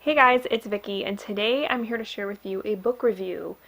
Hey guys, it's Vicky, and today I'm here to share with you a book review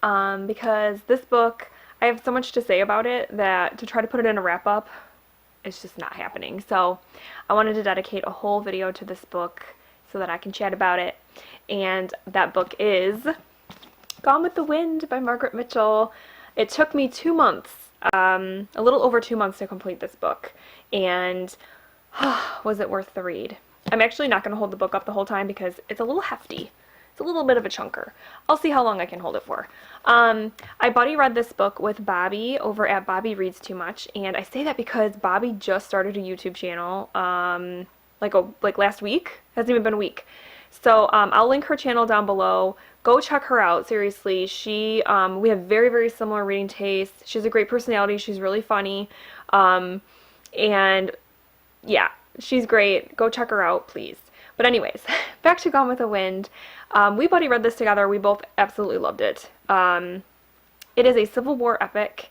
because this book, I have so much to say about it that to try to put it in a wrap up, it's just not happening. So I wanted to dedicate a whole video to this book so that I can chat about it. And that book is Gone with the Wind by Margaret Mitchell. It took me 2 months, a little over 2 months to complete this book, and was it worth the read? I'm actually not going to hold the book up the whole time because it's a little hefty. It's a little bit of a chunker. I'll see how long I can hold it for. I buddy read this book with Bobby over at Bobby Reads Too Much, and I say that because Bobby just started a YouTube channel like last week. It hasn't even been a week. So I'll link her channel down below. Go check her out. Seriously, we have very, very similar reading tastes. She has a great personality. She's really funny, and yeah, she's great. Go check her out, please. But anyways, back to Gone with the Wind. We buddy read this together. We both absolutely loved it. It is a Civil War epic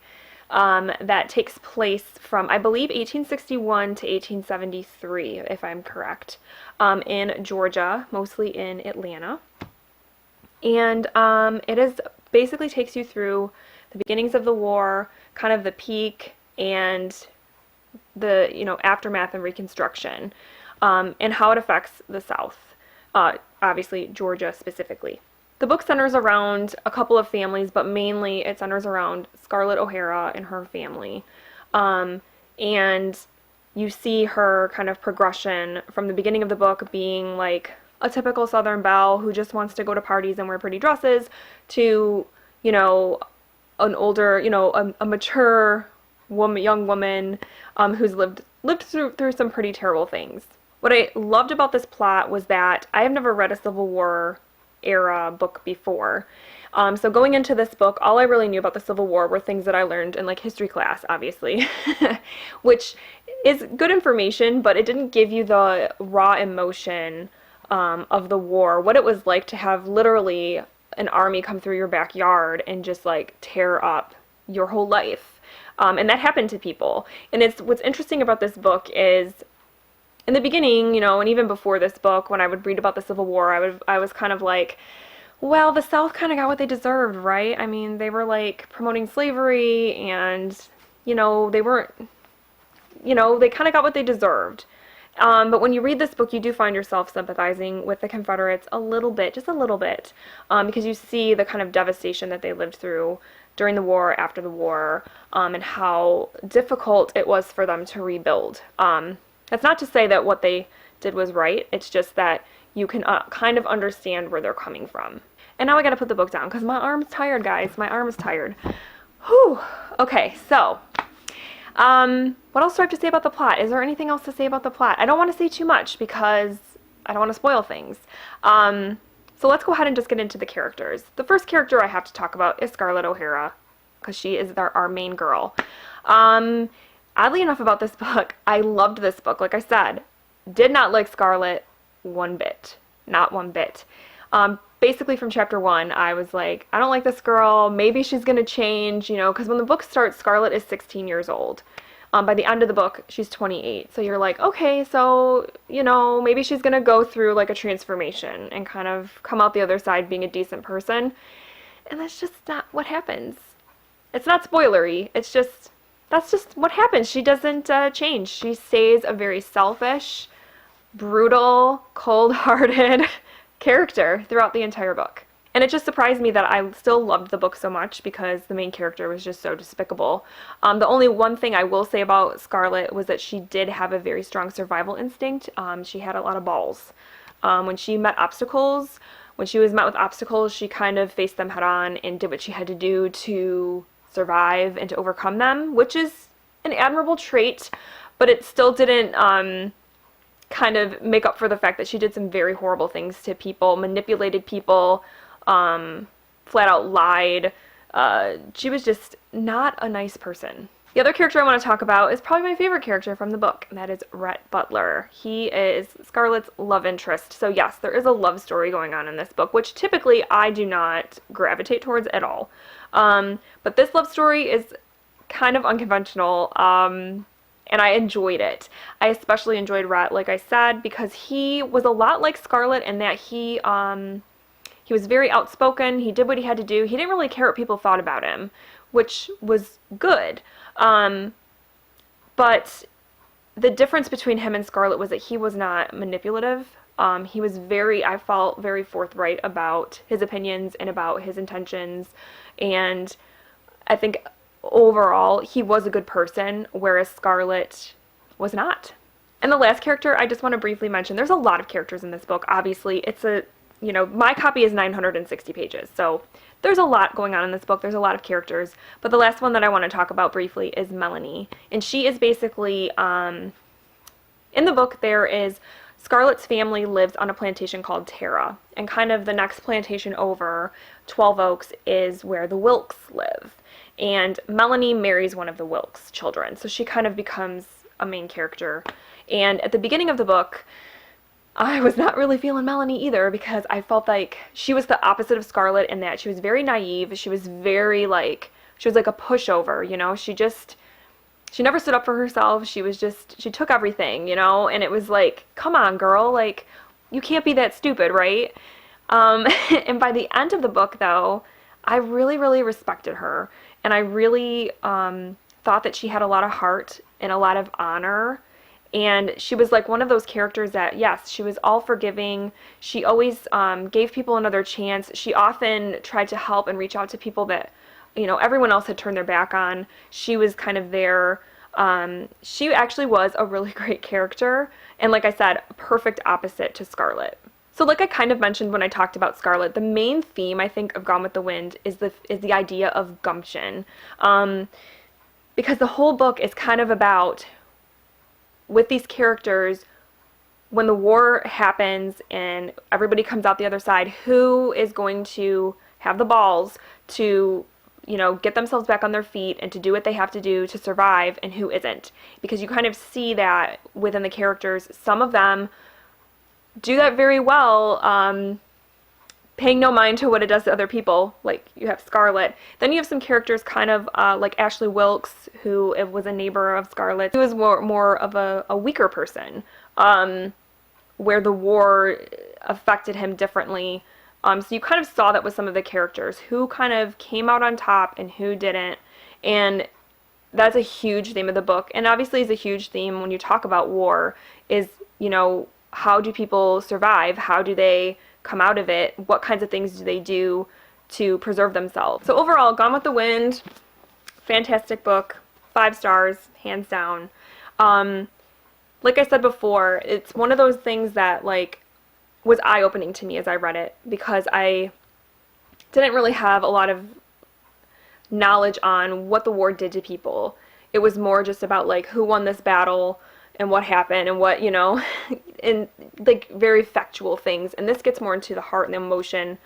that takes place from, I believe, 1861 to 1873, if I'm correct, in Georgia, mostly in Atlanta. And basically takes you through the beginnings of the war, kind of the peak, and the aftermath and reconstruction, and how it affects the South, obviously Georgia specifically. The book centers around a couple of families, but mainly it centers around Scarlett O'Hara and her family, and you see her kind of progression from the beginning of the book being like a typical Southern belle who just wants to go to parties and wear pretty dresses to an older, a mature young woman who's lived through some pretty terrible things. What I loved about this plot was that I have never read a Civil War era book before. So going into this book, all I really knew about the Civil War were things that I learned in like history class, obviously, which is good information, but it didn't give you the raw emotion of the war, what it was like to have literally an army come through your backyard and just like tear up your whole life. And that happened to people. And what's interesting about this book is, in the beginning, and even before this book, when I would read about the Civil War, I was kind of like, well, the South kind of got what they deserved, right? I mean, they were like promoting slavery, and they weren't, they kind of got what they deserved. But when you read this book, you do find yourself sympathizing with the Confederates a little bit, just a little bit, because you see the kind of devastation that they lived through during the war, after the war, and how difficult it was for them to rebuild. That's not to say that what they did was right. It's just that you can kind of understand where they're coming from. And now I gotta put the book down because my arm's tired, guys. My arm is tired. Whew. Okay, so what else do I have to say about the plot? Is there anything else to say about the plot? I don't want to say too much because I don't want to spoil things. So let's go ahead and just get into the characters. The first character I have to talk about is Scarlett O'Hara, because she is our main girl. Oddly enough about this book, I loved this book. Like I said, did not like Scarlett one bit. Not one bit. Basically from chapter 1, I was like, I don't like this girl. Maybe she's going to change, because when the book starts, Scarlett is 16 years old. By the end of the book, she's 28. So you're like, okay, so, maybe she's going to go through like a transformation and kind of come out the other side being a decent person. And that's just not what happens. It's not spoilery. That's just what happens. She doesn't change. She stays a very selfish, brutal, cold-hearted character throughout the entire book. And it just surprised me that I still loved the book so much because the main character was just so despicable. The only one thing I will say about Scarlett was that she did have a very strong survival instinct. She had a lot of balls. When she was met with obstacles, she kind of faced them head on and did what she had to do to survive and to overcome them, which is an admirable trait, but it still didn't kind of make up for the fact that she did some very horrible things to people, manipulated people, flat out lied. She was just not a nice person. The other character I want to talk about is probably my favorite character from the book, and that is Rhett Butler. He is Scarlett's love interest. So yes, there is a love story going on in this book, which typically I do not gravitate towards at all. But this love story is kind of unconventional, and I enjoyed it. I especially enjoyed Rhett, like I said, because he was a lot like Scarlet in that he was very outspoken. He did what he had to do. He didn't really care what people thought about him, which was good. But the difference between him and Scarlet was that he was not manipulative. He was I felt very forthright about his opinions and about his intentions. And I think overall he was a good person, whereas Scarlet was not. And the last character I just want to briefly mention, there's a lot of characters in this book. Obviously, my copy is 960 pages, so there's a lot going on in this book. There's a lot of characters. But the last one that I want to talk about briefly is Melanie. And she is basically, in the book, Scarlet's family lives on a plantation called Tara. And kind of the next plantation over, 12 Oaks, is where the Wilkes live. And Melanie marries one of the Wilkes children. So she kind of becomes a main character. And at the beginning of the book, I was not really feeling Melanie either, because I felt like she was the opposite of Scarlet in that she was very naive. She was very she was like a pushover, she never stood up for herself. She took everything, and it was like, come on, girl, like, you can't be that stupid, right? And by the end of the book, though, I really, really respected her, and I really thought that she had a lot of heart and a lot of honor. And she was like one of those characters that, yes, she was all forgiving. She always gave people another chance. She often tried to help and reach out to people that, everyone else had turned their back on. She was kind of there. She actually was a really great character. And like I said, a perfect opposite to Scarlet. So like I kind of mentioned when I talked about Scarlet, the main theme, I think, of Gone with the Wind is the idea of gumption. Because the whole book is kind of about, with these characters, when the war happens and everybody comes out the other side, who is going to have the balls to, get themselves back on their feet and to do what they have to do to survive, and who isn't. Because you kind of see that within the characters. Some of them do that very well, paying no mind to what it does to other people, like you have Scarlet. Then you have some characters kind of like Ashley Wilkes, who was a neighbor of Scarlet, who was more of a weaker person, where the war affected him differently. So you kind of saw that with some of the characters, who kind of came out on top and who didn't. And that's a huge theme of the book. And obviously is a huge theme when you talk about war is, how do people survive? How do they come out of it? What kinds of things do they do to preserve themselves? So overall, Gone with the Wind, fantastic book, 5 stars, hands down. Like I said before, it's one of those things that was eye-opening to me as I read it, because I didn't really have a lot of knowledge on what the war did to people. It was more just about who won this battle and what happened and what, and very factual things. And this gets more into the heart and the emotion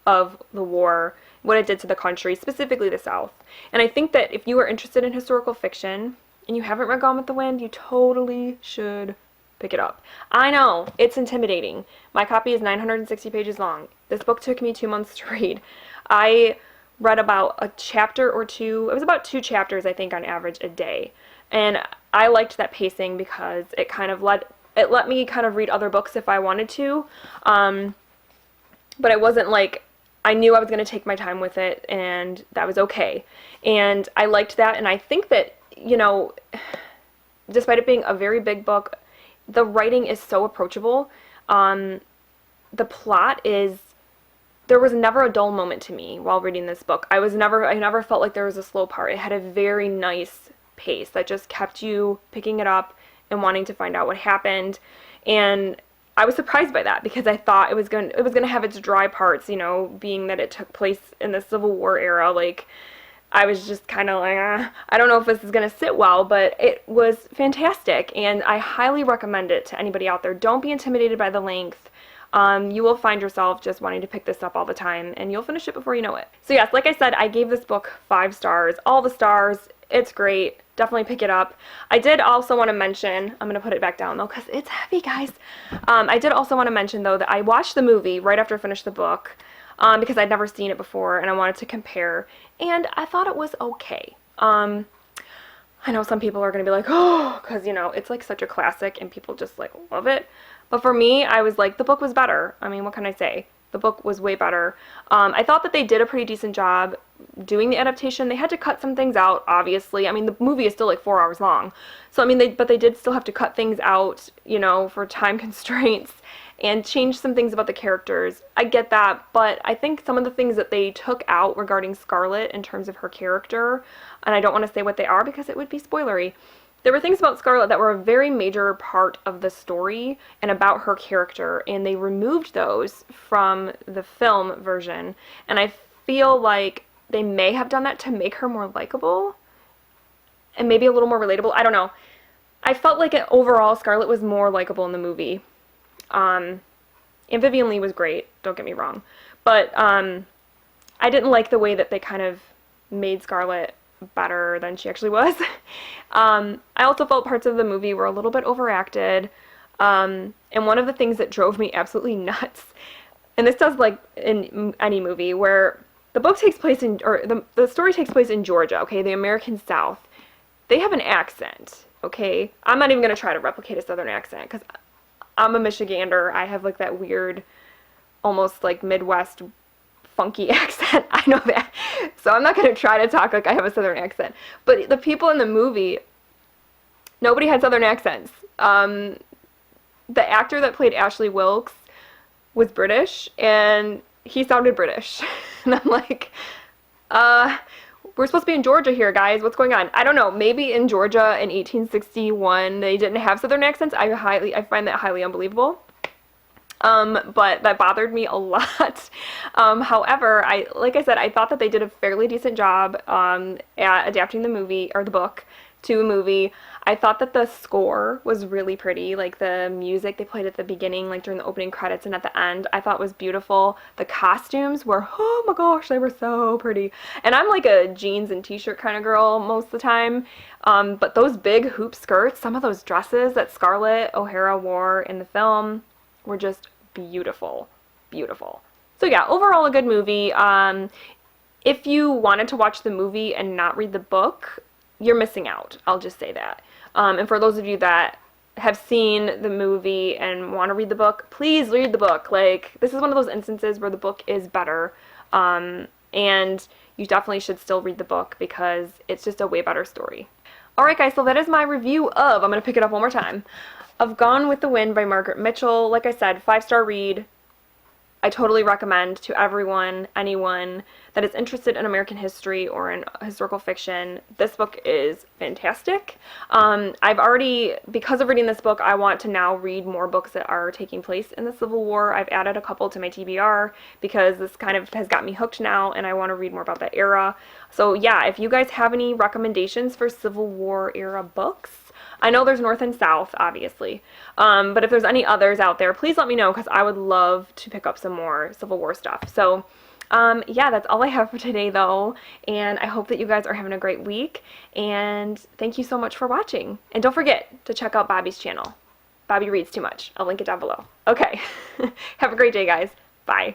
of the war, what it did to the country, specifically the South. And I think that if you are interested in historical fiction and you haven't read Gone with the Wind, you totally should pick it up. I know, it's intimidating. My copy is 960 pages long. This book took me 2 months to read. I read about a chapter or two. It was about 2 chapters, I think, on average a day. And I liked that pacing because it kind of let me kind of read other books if I wanted to. But it wasn't I knew I was going to take my time with it, and that was okay. And I liked that, and I think that, despite it being a very big book, the writing is so approachable. The plot is, there was never a dull moment to me while reading this book. I never felt like there was a slow part. It had a very nice pace that just kept you picking it up and wanting to find out what happened. And I was surprised by that, because I thought it was going to have its dry parts, being that it took place in the Civil War era. I was just kind of I don't know if this is going to sit well, but it was fantastic, and I highly recommend it to anybody out there. Don't be intimidated by the length. You will find yourself just wanting to pick this up all the time, and you'll finish it before you know it. So yes, like I said, I gave this book 5 stars, all the stars. It's great. Definitely pick it up. I did also want to mention, I'm going to put it back down though, because it's heavy, guys. I did also want to mention though that I watched the movie right after I finished the book, because I'd never seen it before and I wanted to compare, and I thought it was okay. I know some people are going to be like, oh, because, you know, it's like such a classic and people just like love it. But for me, I was like, the book was better. I mean, what can I say? The book was way better. I thought that they did a pretty decent job doing the adaptation. They had to cut some things out, obviously. I mean, the movie is still like 4 hours long. So, I mean, but they did still have to cut things out, you know, for time constraints and change some things about the characters. I get that, but I think some of the things that they took out regarding Scarlet in terms of her character, and I don't want to say what they are because it would be spoilery. There were things about Scarlet that were a very major part of the story and about her character, and they removed those from the film version. And I feel like they may have done that to make her more likable and maybe a little more relatable. I don't know. I felt like overall Scarlet was more likable in the movie. And Vivian Leigh was great, don't get me wrong. But I didn't like the way that they kind of made Scarlet better than she actually was. I also felt parts of the movie were a little bit overacted. And one of the things that drove me absolutely nuts, and this does like in any movie, where the book takes place in, or the story takes place in Georgia, okay, the American South. They have an accent, okay? I'm not even going to try to replicate a Southern accent, because I'm a Michigander. I have like that weird, almost like Midwest funky accent. I know that. So I'm not going to try to talk like I have a Southern accent. But the people in the movie, nobody had Southern accents. The actor that played Ashley Wilkes was British, and he sounded British. And I'm like, we're supposed to be in Georgia here, guys. What's going on? I don't know. Maybe in Georgia in 1861 they didn't have Southern accents. I find that highly unbelievable. But that bothered me a lot. However, like I said, I thought that they did a fairly decent job at adapting the movie, or the book, to a movie. I thought that the score was really pretty, like the music they played at the beginning, like during the opening credits and at the end, I thought was beautiful. The costumes were, oh my gosh, they were so pretty. And I'm like a jeans and t-shirt kind of girl most of the time, but those big hoop skirts, some of those dresses that Scarlett O'Hara wore in the film were just beautiful, beautiful. So yeah, overall a good movie. If you wanted to watch the movie and not read the book, you're missing out. I'll just say that. And for those of you that have seen the movie and want to read the book, please read the book. Like, this is one of those instances where the book is better. And you definitely should still read the book because it's just a way better story. Alright guys, so that is my review of, I'm going to pick it up one more time, of Gone with the Wind by Margaret Mitchell. Like I said, 5-star read. I totally recommend to everyone, anyone that is interested in American history or in historical fiction. This book is fantastic. I've already, because of reading this book, I want to now read more books that are taking place in the Civil War. I've added a couple to my TBR because this kind of has got me hooked now and I want to read more about that era. So yeah, if you guys have any recommendations for Civil War era books, I know there's North and South, obviously, but if there's any others out there, please let me know because I would love to pick up some more Civil War stuff. So, yeah, that's all I have for today, though, and I hope that you guys are having a great week, and thank you so much for watching. And don't forget to check out Bobby's channel. Bobby reads too much. I'll link it down below. Okay, have a great day, guys. Bye.